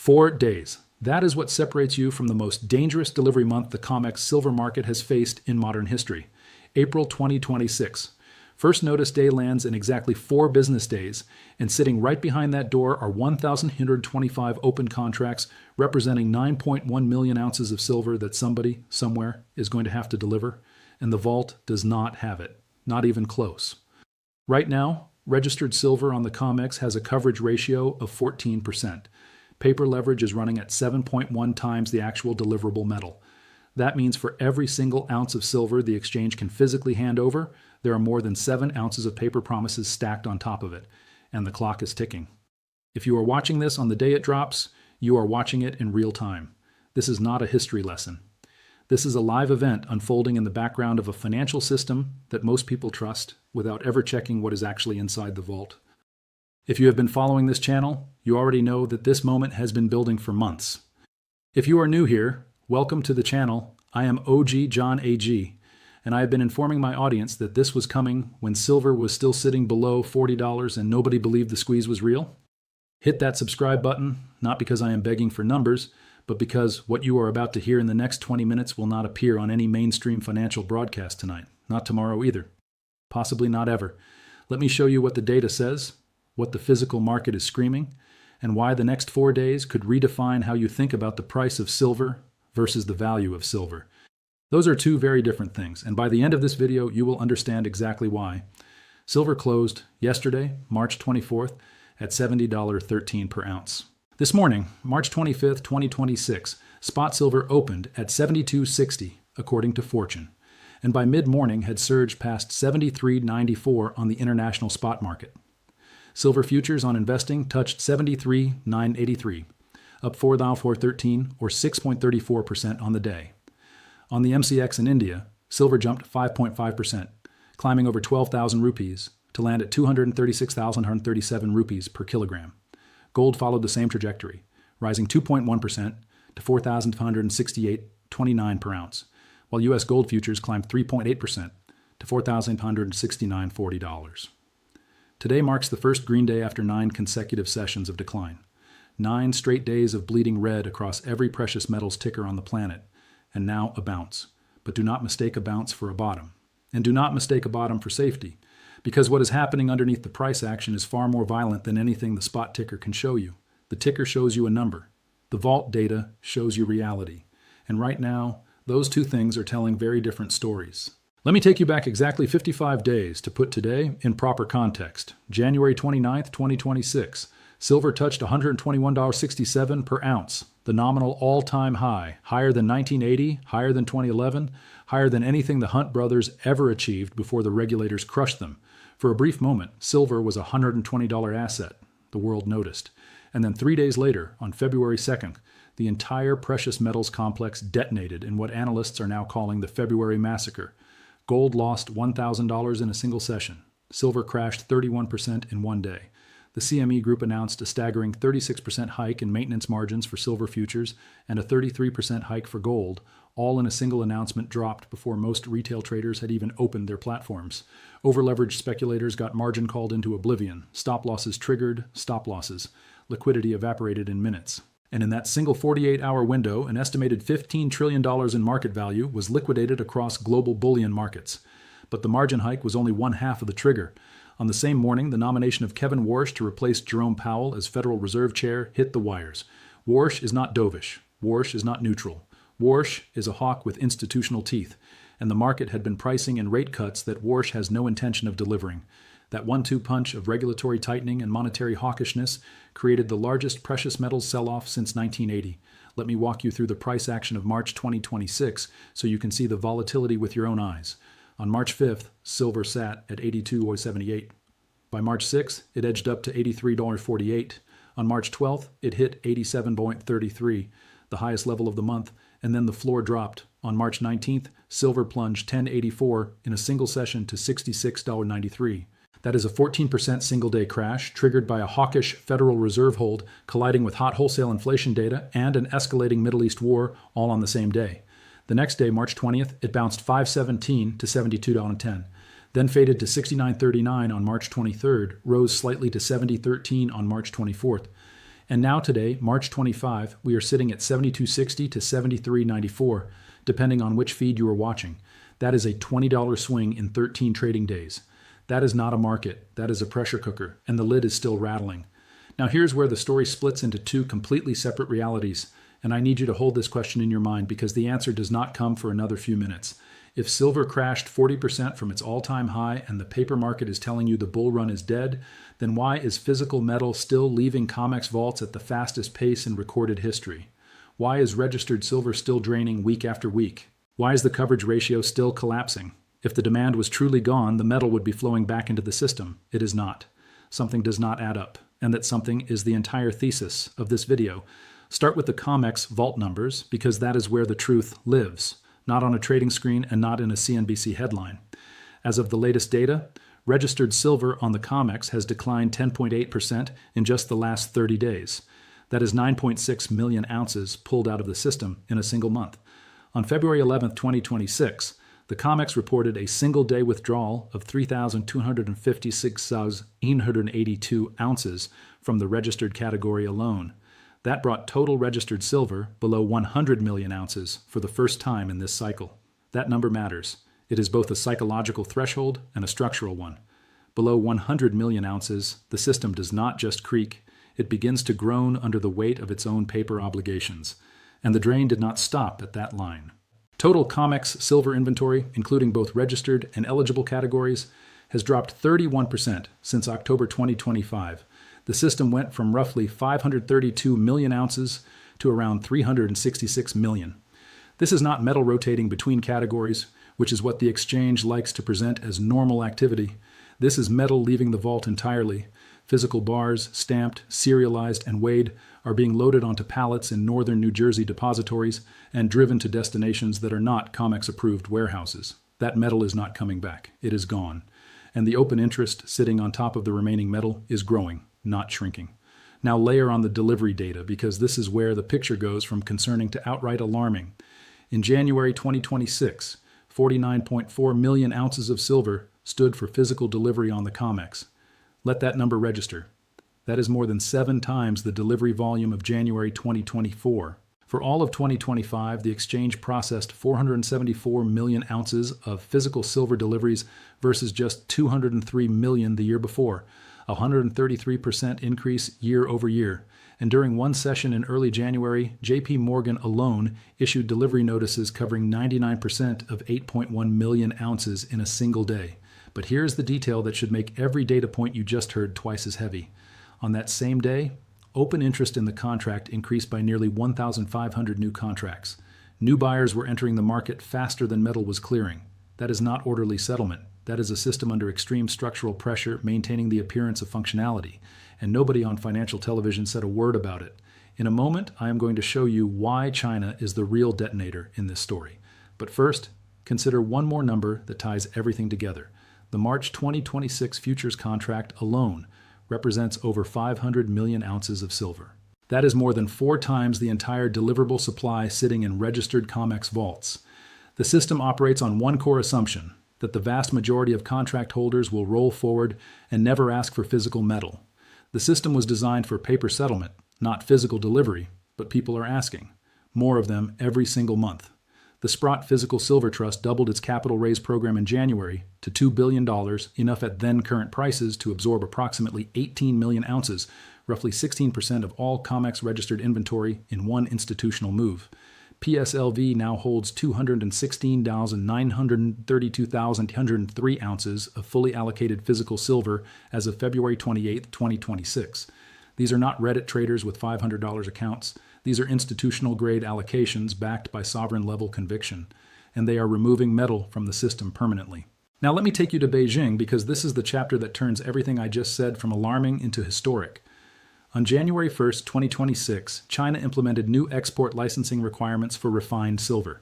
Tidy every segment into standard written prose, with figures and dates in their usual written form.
4 days. That is what separates you from the most dangerous delivery month the COMEX silver market has faced in modern history. April 2026. First notice day lands in exactly 4 business days, and sitting right behind that door are 1,125 open contracts representing 9.1 million ounces of silver that somebody, somewhere, is going to have to deliver, and the vault does not have it. Not even close. Right now, registered silver on the COMEX has a coverage ratio of 14%. Paper leverage is running at 7.1 times the actual deliverable metal. That means for every single ounce of silver the exchange can physically hand over, there are more than 7 ounces of paper promises stacked on top of it, and the clock is ticking. If you are watching this on the day it drops, you are watching it in real time. This is not a history lesson. This is a live event unfolding in the background of a financial system that most people trust without ever checking what is actually inside the vault. If you have been following this channel, you already know that this moment has been building for months. If you are new here, welcome to the channel. I am OG John AG, and I have been informing my audience that this was coming when silver was still sitting below $40 and nobody believed the squeeze was real. Hit that subscribe button, not because I am begging for numbers, but because what you are about to hear in the next 20 minutes will not appear on any mainstream financial broadcast tonight, not tomorrow either, possibly not ever. Let me show you what the data says, what the physical market is screaming, and why the next 4 days could redefine how you think about the price of silver versus the value of silver. Those are 2 very different things, and by the end of this video, you will understand exactly why. Silver closed yesterday, March 24th, at $70.13 per ounce. This morning, March 25th, 2026, spot silver opened at $72.60, according to Fortune, and by mid-morning had surged past $73.94 on the international spot market. Silver futures on investing touched $73,983, up $4,413 or 6.34% on the day. On the MCX in India, silver jumped 5.5%, climbing over 12,000 rupees to land at 236,137 rupees per kilogram. Gold followed the same trajectory, rising 2.1% to 4,568.29 per ounce, while U.S. gold futures climbed 3.8% to $4,569.40. Today marks the first green day after 9 consecutive sessions of decline. 9 straight days of bleeding red across every precious metals ticker on the planet, and now a bounce. But do not mistake a bounce for a bottom. And do not mistake a bottom for safety, because what is happening underneath the price action is far more violent than anything the spot ticker can show you. The ticker shows you a number. The vault data shows you reality. And right now, those 2 things are telling very different stories. Let me take you back exactly 55 days to put today in proper context. January 29th, 2026. Silver touched $121.67 per ounce, the nominal all-time high, higher than 1980, higher than 2011, higher than anything the Hunt brothers ever achieved before the regulators crushed them. For a brief moment, silver was a $120 asset. The world noticed. And then 3 days later, on February 2nd, the entire precious metals complex detonated in what analysts are now calling the February Massacre. Gold lost $1,000 in a single session. Silver crashed 31% in 1 day. The CME Group announced a staggering 36% hike in maintenance margins for silver futures and a 33% hike for gold, all in a single announcement dropped before most retail traders had even opened their platforms. Overleveraged speculators got margin called into oblivion. Stop losses triggered stop losses. Liquidity evaporated in minutes. And in that single 48-hour window, an estimated $15 trillion in market value was liquidated across global bullion markets. But the margin hike was only 1/2 of the trigger. On the same morning, the nomination of Kevin Warsh to replace Jerome Powell as Federal Reserve Chair hit the wires. Warsh is not dovish. Warsh is not neutral. Warsh is a hawk with institutional teeth, and the market had been pricing in rate cuts that Warsh has no intention of delivering. That 1-2 punch of regulatory tightening and monetary hawkishness created the largest precious metals sell-off since 1980. Let me walk you through the price action of March 2026 so you can see the volatility with your own eyes. On March 5th, silver sat at $82.78. By March 6th, it edged up to $83.48. On March 12th, it hit $87.33, the highest level of the month, and then the floor dropped. On March 19th, silver plunged $10.84 in a single session to $66.93. That is a 14% single-day crash triggered by a hawkish Federal Reserve hold colliding with hot wholesale inflation data and an escalating Middle East war all on the same day. The next day, March 20th, it bounced $5.17 to $72.10, then faded to $69.39 on March 23rd, rose slightly to $70.13 on March 24th, And now today, March 25, we are sitting at 72.60 to 73.94, depending on which feed you are watching. That is a $20 swing in 13 trading days. That is not a market, that is a pressure cooker, and the lid is still rattling. Now here's where the story splits into two completely separate realities, and I need you to hold this question in your mind because the answer does not come for another few minutes. If silver crashed 40% from its all-time high and the paper market is telling you the bull run is dead, then why is physical metal still leaving COMEX vaults at the fastest pace in recorded history? Why is registered silver still draining week after week? Why is the coverage ratio still collapsing? If the demand was truly gone, the metal would be flowing back into the system. It is not. Something does not add up, and that something is the entire thesis of this video. Start with the COMEX vault numbers because that is where the truth lives, not on a trading screen and not in a CNBC headline. As of the latest data, registered silver on the COMEX has declined 10.8% in just the last 30 days. That is 9.6 million ounces pulled out of the system in a single month. On February 11, 2026, the COMEX reported a single-day withdrawal of 3,256,882 ounces from the registered category alone. That brought total registered silver below 100 million ounces for the first time in this cycle. That number matters. It is both a psychological threshold and a structural one. Below 100 million ounces, the system does not just creak, it begins to groan under the weight of its own paper obligations. And the drain did not stop at that line. Total COMEX silver inventory, including both registered and eligible categories, has dropped 31% since October 2025. The system went from roughly 532 million ounces to around 366 million. This is not metal rotating between categories, which is what the exchange likes to present as normal activity. This is metal leaving the vault entirely. Physical bars, stamped, serialized, and weighed, are being loaded onto pallets in northern New Jersey depositories and driven to destinations that are not COMEX-approved warehouses. That metal is not coming back. It is gone. And the open interest sitting on top of the remaining metal is growing, not shrinking. Now layer on the delivery data because this is where the picture goes from concerning to outright alarming. In January 2026, 49.4 million ounces of silver stood for physical delivery on the COMEX. Let that number register. That is more than 7 times the delivery volume of January 2024. For all of 2025, the exchange processed 474 million ounces of physical silver deliveries versus just 203 million the year before, a 133% increase year over year. And during one session in early January, JP Morgan alone issued delivery notices covering 99% of 8.1 million ounces in a single day. But here's the detail that should make every data point you just heard twice as heavy. On that same day, open interest in the contract increased by nearly 1,500 new contracts. New buyers were entering the market faster than metal was clearing. That is not orderly settlement. That is a system under extreme structural pressure maintaining the appearance of functionality. And nobody on financial television said a word about it. In a moment, I am going to show you why China is the real detonator in this story. But first, consider one more number that ties everything together. The March 2026 futures contract alone represents over 500 million ounces of silver. That is more than 4 times the entire deliverable supply sitting in registered COMEX vaults. The system operates on one core assumption, that the vast majority of contract holders will roll forward and never ask for physical metal. The system was designed for paper settlement, not physical delivery, but people are asking. More of them every single month. The Sprott Physical Silver Trust doubled its capital raise program in January to $2 billion, enough at then current prices to absorb approximately 18 million ounces, roughly 16% of all COMEX registered inventory in one institutional move. PSLV now holds 216,932,103 ounces of fully allocated physical silver as of February 28, 2026. These are not Reddit traders with $500 accounts. These are institutional-grade allocations backed by sovereign-level conviction, and they are removing metal from the system permanently. Now let me take you to Beijing because this is the chapter that turns everything I just said from alarming into historic. On January 1st, 2026, China implemented new export licensing requirements for refined silver.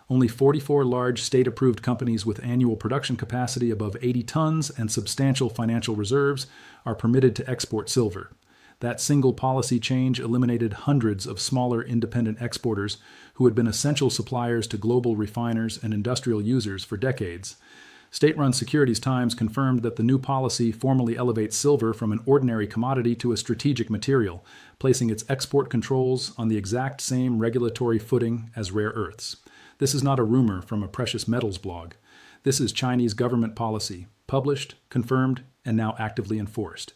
Only 44 large state-approved companies with annual production capacity above 80 tons and substantial financial reserves are permitted to export silver. That single policy change eliminated hundreds of smaller independent exporters who had been essential suppliers to global refiners and industrial users for decades. State-run Securities Times confirmed that the new policy formally elevates silver from an ordinary commodity to a strategic material, placing its export controls on the exact same regulatory footing as rare earths. This is not a rumor from a precious metals blog. This is Chinese government policy, published, confirmed, and now actively enforced.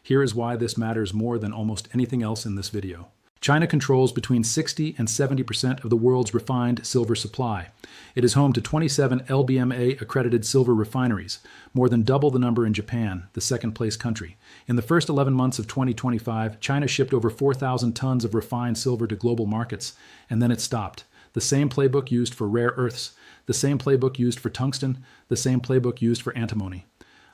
Here is why this matters more than almost anything else in this video. China controls between 60 and 70% of the world's refined silver supply. It is home to 27 LBMA accredited silver refineries, more than double the number in Japan, the second-place country. In the first 11 months of 2025, China shipped over 4,000 tons of refined silver to global markets, and then it stopped. The same playbook used for rare earths, the same playbook used for tungsten, the same playbook used for antimony.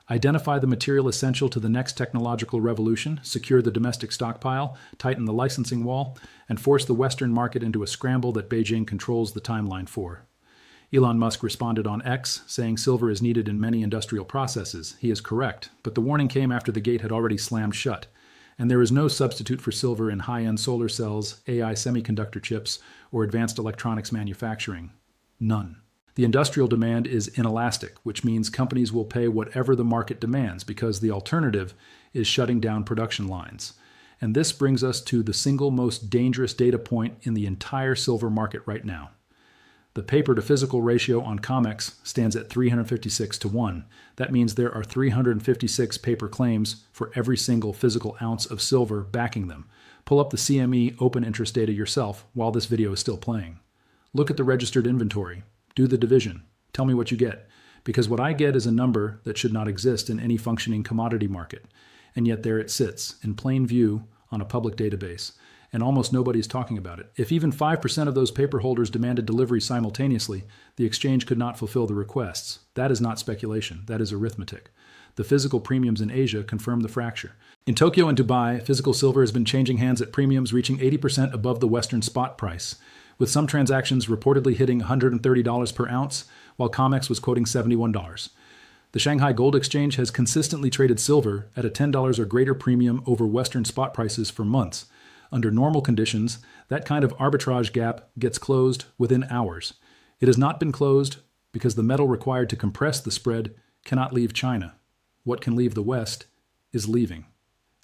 Identify the material essential to the next technological revolution, secure the domestic stockpile, tighten the licensing wall, and force the Western market into a scramble that Beijing controls the timeline for. Elon Musk responded on X, saying silver is needed in many industrial processes. He is correct, but the warning came after the gate had already slammed shut. And there is no substitute for silver in high-end solar cells, AI semiconductor chips, or advanced electronics manufacturing. None. The industrial demand is inelastic, which means companies will pay whatever the market demands because the alternative is shutting down production lines. And this brings us to the single most dangerous data point in the entire silver market right now. The paper-to-physical ratio on COMEX stands at 356-1. That means there are 356 paper claims for every single physical ounce of silver backing them. Pull up the CME open interest data yourself while this video is still playing. Look at the registered inventory. Do the division. Tell me what you get. Because what I get is a number that should not exist in any functioning commodity market. And yet there it sits, in plain view, on a public database. And almost nobody's talking about it. If even 5% of those paper holders demanded delivery simultaneously, the exchange could not fulfill the requests. That is not speculation. That is arithmetic. The physical premiums in Asia confirm the fracture. In Tokyo and Dubai, physical silver has been changing hands at premiums reaching 80% above the Western spot price, with some transactions reportedly hitting $130 per ounce, while COMEX was quoting $71. The Shanghai Gold Exchange has consistently traded silver at a $10 or greater premium over Western spot prices for months. Under normal conditions, that kind of arbitrage gap gets closed within hours. It has not been closed because the metal required to compress the spread cannot leave China. What can leave the West is leaving.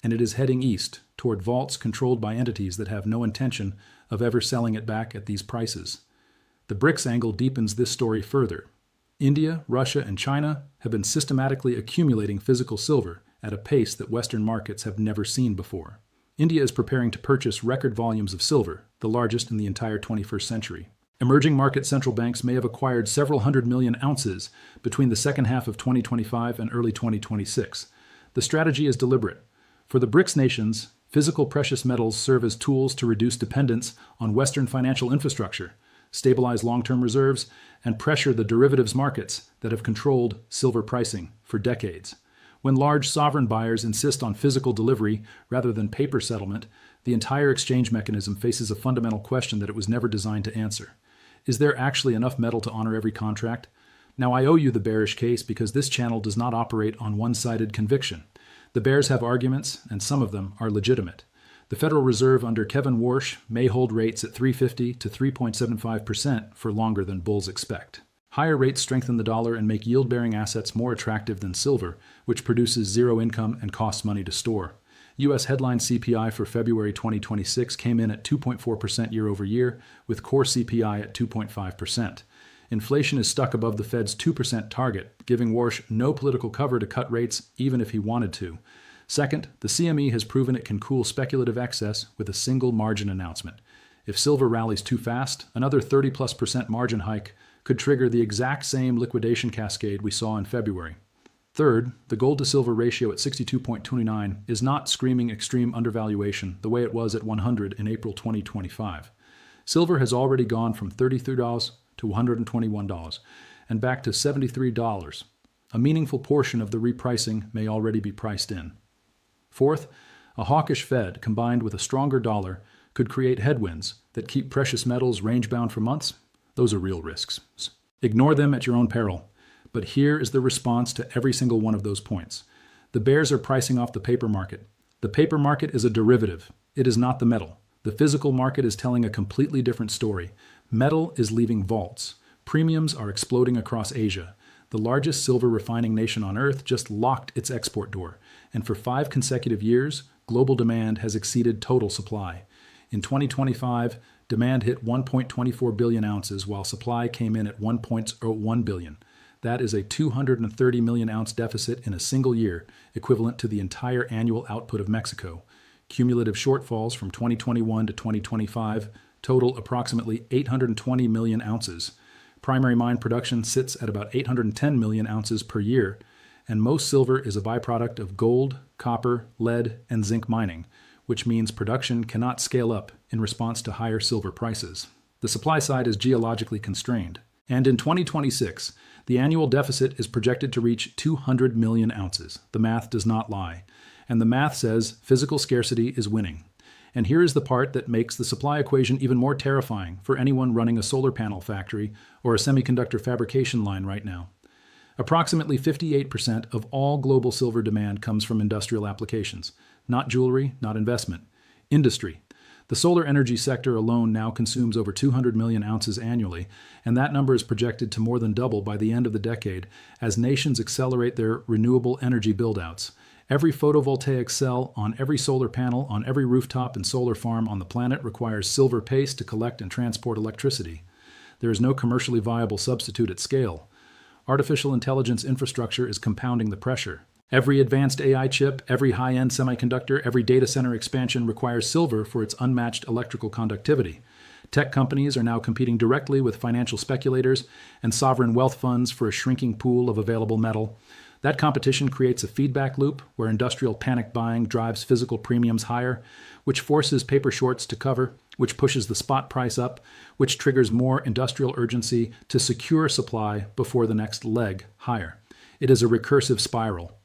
And it is heading east toward vaults controlled by entities that have no intention of ever selling it back at these prices. The BRICS angle deepens this story further. India, Russia, and China have been systematically accumulating physical silver at a pace that Western markets have never seen before. India is preparing to purchase record volumes of silver, the largest in the entire 21st century. Emerging market central banks may have acquired several hundred million ounces between the second half of 2025 and early 2026. The strategy is deliberate. For the BRICS nations, physical precious metals serve as tools to reduce dependence on Western financial infrastructure, stabilize long-term reserves, and pressure the derivatives markets that have controlled silver pricing for decades. When large sovereign buyers insist on physical delivery rather than paper settlement, the entire exchange mechanism faces a fundamental question that it was never designed to answer. Is there actually enough metal to honor every contract? Now, I owe you the bearish case because this channel does not operate on one-sided conviction. The bears have arguments, and some of them are legitimate. The Federal Reserve under Kevin Warsh may hold rates at 3.50 to 3.75% for longer than bulls expect. Higher rates strengthen the dollar and make yield-bearing assets more attractive than silver, which produces zero income and costs money to store. U.S. headline CPI for February 2026 came in at 2.4% year over year, with core CPI at 2.5%. Inflation is stuck above the Fed's 2% target, giving Warsh no political cover to cut rates even if he wanted to. Second, the CME has proven it can cool speculative excess with a single margin announcement. If silver rallies too fast, another 30+% margin hike could trigger the exact same liquidation cascade we saw in February. Third, the gold-to-silver ratio at 62.29 is not screaming extreme undervaluation the way it was at 100 in April 2025. Silver has already gone from $33 to $121 and back to $73. A meaningful portion of the repricing may already be priced in. Fourth, a hawkish Fed combined with a stronger dollar could create headwinds that keep precious metals range-bound for months. Those are real risks. Ignore them at your own peril. But here is the response to every single one of those points. The bears are pricing off the paper market. The paper market is a derivative. It is not the metal. The physical market is telling a completely different story. Metal is leaving vaults. Premiums are exploding across Asia. The largest silver refining nation on Earth just locked its export door, and for 5 consecutive years, global demand has exceeded total supply. In 2025, demand hit 1.24 billion ounces, while supply came in at 1.01 billion. That is a 230 million ounce deficit in a single year, equivalent to the entire annual output of Mexico. Cumulative shortfalls from 2021 to 2025 total approximately 820 million ounces. Primary mine production sits at about 810 million ounces per year, and most silver is a byproduct of gold, copper, lead, and zinc mining, which means production cannot scale up in response to higher silver prices. The supply side is geologically constrained, and in 2026, the annual deficit is projected to reach 200 million ounces. The math does not lie, and the math says physical scarcity is winning. And here is the part that makes the supply equation even more terrifying for anyone running a solar panel factory or a semiconductor fabrication line right now. Approximately 58% of all global silver demand comes from industrial applications, not jewelry, not investment. Industry. The solar energy sector alone now consumes over 200 million ounces annually, and that number is projected to more than double by the end of the decade as nations accelerate their renewable energy buildouts. Every photovoltaic cell on every solar panel on every rooftop and solar farm on the planet requires silver paste to collect and transport electricity. There is no commercially viable substitute at scale. Artificial intelligence infrastructure is compounding the pressure. Every advanced AI chip, every high-end semiconductor, every data center expansion requires silver for its unmatched electrical conductivity. Tech companies are now competing directly with financial speculators and sovereign wealth funds for a shrinking pool of available metal. That competition creates a feedback loop where industrial panic buying drives physical premiums higher, which forces paper shorts to cover, which pushes the spot price up, which triggers more industrial urgency to secure supply before the next leg higher. It is a recursive spiral,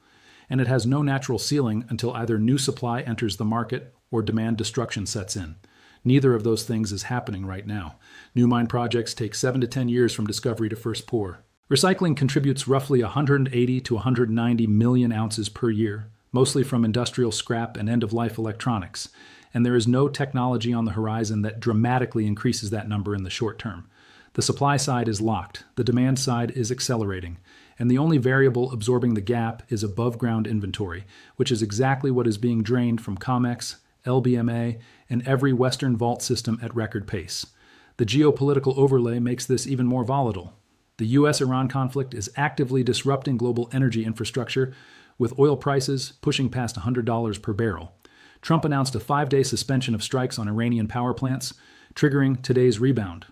and it has no natural ceiling until either new supply enters the market or demand destruction sets in. Neither of those things is happening right now. New mine projects take 7 to 10 years from discovery to first pour. Recycling contributes roughly 180 to 190 million ounces per year, mostly from industrial scrap and end-of-life electronics, and there is no technology on the horizon that dramatically increases that number in the short term. The supply side is locked, the demand side is accelerating, and the only variable absorbing the gap is above-ground inventory, which is exactly what is being drained from COMEX, LBMA, and every Western vault system at record pace. The geopolitical overlay makes this even more volatile. The U.S.-Iran conflict is actively disrupting global energy infrastructure, with oil prices pushing past $100 per barrel. Trump announced a 5-day suspension of strikes on Iranian power plants, triggering today's rebound.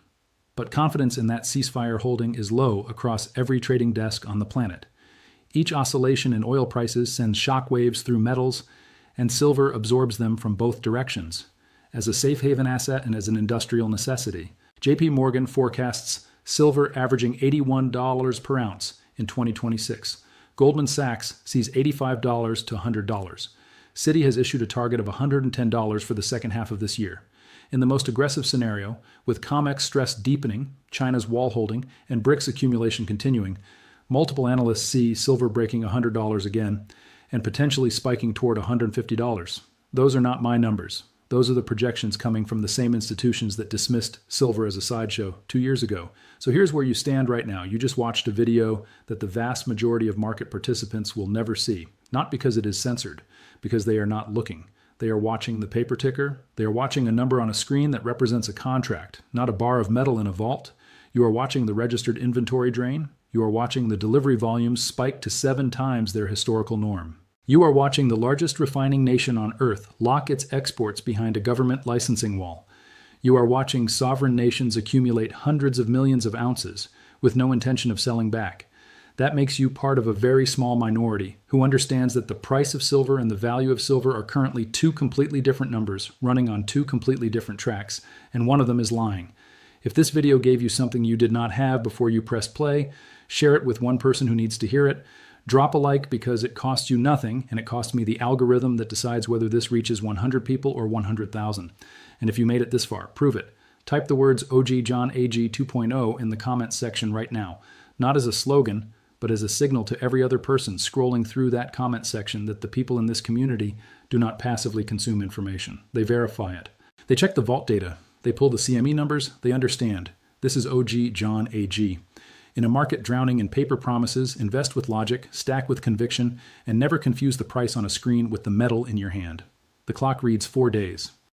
But confidence in that ceasefire holding is low across every trading desk on the planet. Each oscillation in oil prices sends shockwaves through metals, and silver absorbs them from both directions. As a safe haven asset and as an industrial necessity, J.P. Morgan forecasts silver averaging $81 per ounce in 2026. Goldman Sachs sees $85 to $100. Citi has issued a target of $110 for the second half of this year. In the most aggressive scenario, with COMEX stress deepening, China's wall holding, and BRICS accumulation continuing, multiple analysts see silver breaking $100 again and potentially spiking toward $150. Those are not my numbers. Those are the projections coming from the same institutions that dismissed silver as a sideshow 2 years ago. So here's where you stand right now. You just watched a video that the vast majority of market participants will never see, not because it is censored, because they are not looking. They are watching the paper ticker. They are watching a number on a screen that represents a contract, not a bar of metal in a vault. You are watching the registered inventory drain. You are watching the delivery volumes spike to 7 times their historical norm. You are watching the largest refining nation on Earth lock its exports behind a government licensing wall. You are watching sovereign nations accumulate hundreds of millions of ounces with no intention of selling back. That makes you part of a very small minority who understands that the price of silver and the value of silver are currently 2 completely different numbers running on 2 completely different tracks, and one of them is lying. If this video gave you something you did not have before you pressed play, share it with one person who needs to hear it. Drop a like because it costs you nothing, and it costs me the algorithm that decides whether this reaches 100 people or 100,000. And if you made it this far, prove it. Type the words OG John AG 2.0 in the comments section right now, not as a slogan, but as a signal to every other person scrolling through that comment section that the people in this community do not passively consume information. They verify it. They check the vault data. They pull the CME numbers. They understand. This is OG John AG. In a market drowning in paper promises, invest with logic, stack with conviction, and never confuse the price on a screen with the metal in your hand. The clock reads 4 days.